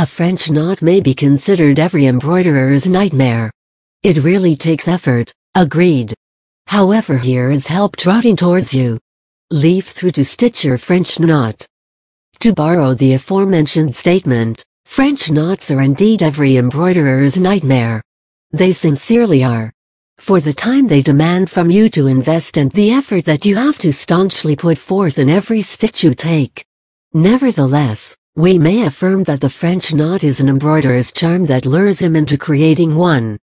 A French knot may be considered every embroiderer's nightmare. It really takes effort, agreed. However, here is help trotting towards you. Leaf through to stitch your French knot. To borrow the aforementioned statement, French knots are indeed every embroiderer's nightmare. They sincerely are. For the time they demand from you to invest and the effort that you have to staunchly put forth in every stitch you take. Nevertheless, we may affirm that the French knot is an embroiderer's charm that lures him into creating one.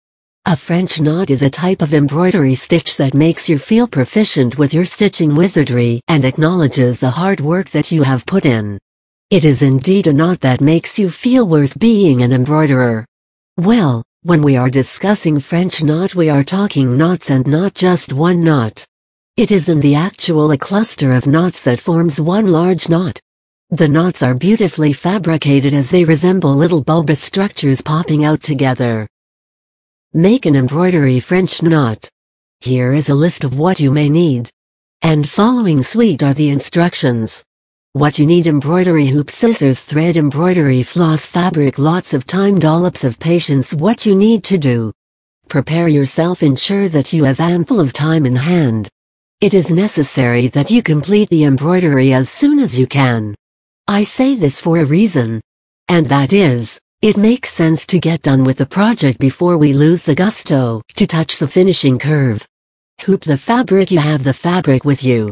A French knot is a type of embroidery stitch that makes you feel proficient with your stitching wizardry and acknowledges the hard work that you have put in. It is indeed a knot that makes you feel worth being an embroiderer. Well, when we are discussing French knot, we are talking knots and not just one knot. It is in the actual a cluster of knots that forms one large knot. The knots are beautifully fabricated as they resemble little bulbous structures popping out together. Make an embroidery French knot. Here is a list of what you may need. And following suite are the instructions. What you need: embroidery hoop, scissors, thread, embroidery floss, fabric, lots of time, dollops of patience. What you need to do: prepare yourself, ensure that you have ample of time in hand. It is necessary that you complete the embroidery as soon as you can. I say this for a reason. And that is, it makes sense to get done with the project before we lose the gusto to touch the finishing curve. Hoop the fabric. You have the fabric with you.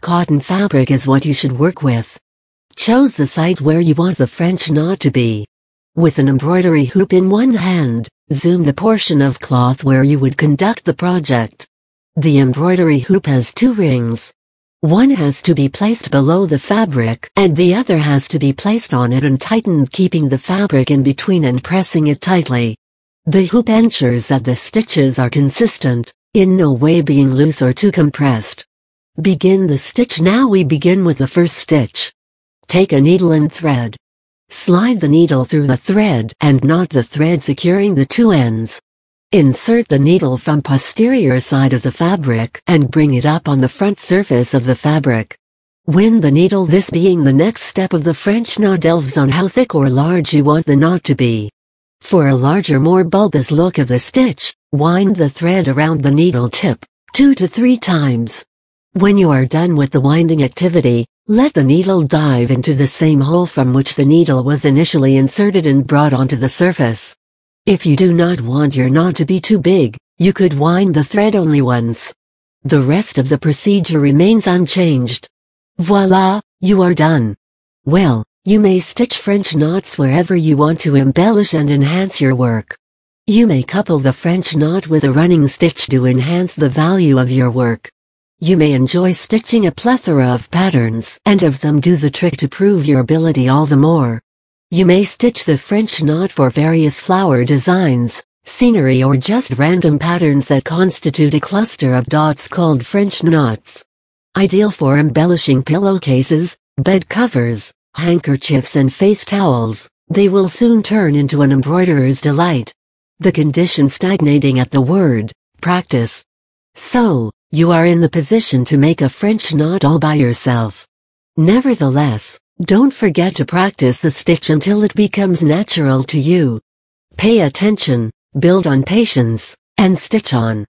Cotton fabric is what you should work with. Choose the site where you want the French knot to be. With an embroidery hoop in one hand, zoom the portion of cloth where you would conduct the project. The embroidery hoop has two rings. One has to be placed below the fabric and the other has to be placed on it and tightened, keeping the fabric in between and pressing it tightly. The hoop ensures that the stitches are consistent, in no way being loose or too compressed. Begin the stitch. Now we begin with the first stitch. Take a needle and thread. Slide the needle through the thread and knot the thread, securing the two ends. Insert the needle from posterior side of the fabric and bring it up on the front surface of the fabric. Wind the needle. This being the next step of the French knot delves on how thick or large you want the knot to be. For a larger, more bulbous look of the stitch, wind the thread around the needle tip 2 to 3 times. When you are done with the winding activity, let the needle dive into the same hole from which the needle was initially inserted and brought onto the surface. If you do not want your knot to be too big, you could wind the thread only once. The rest of the procedure remains unchanged. Voila, you are done. Well, you may stitch French knots wherever you want to embellish and enhance your work. You may couple the French knot with a running stitch to enhance the value of your work. You may enjoy stitching a plethora of patterns and have them do the trick to prove your ability all the more. You may stitch the French knot for various flower designs, scenery, or just random patterns that constitute a cluster of dots called French knots. Ideal for embellishing pillowcases, bed covers, handkerchiefs and face towels, they will soon turn into an embroiderer's delight. The condition stagnating at the word practice. So, you are in the position to make a French knot all by yourself. Nevertheless, don't forget to practice the stitch until it becomes natural to you. Pay attention, build on patience, and stitch on.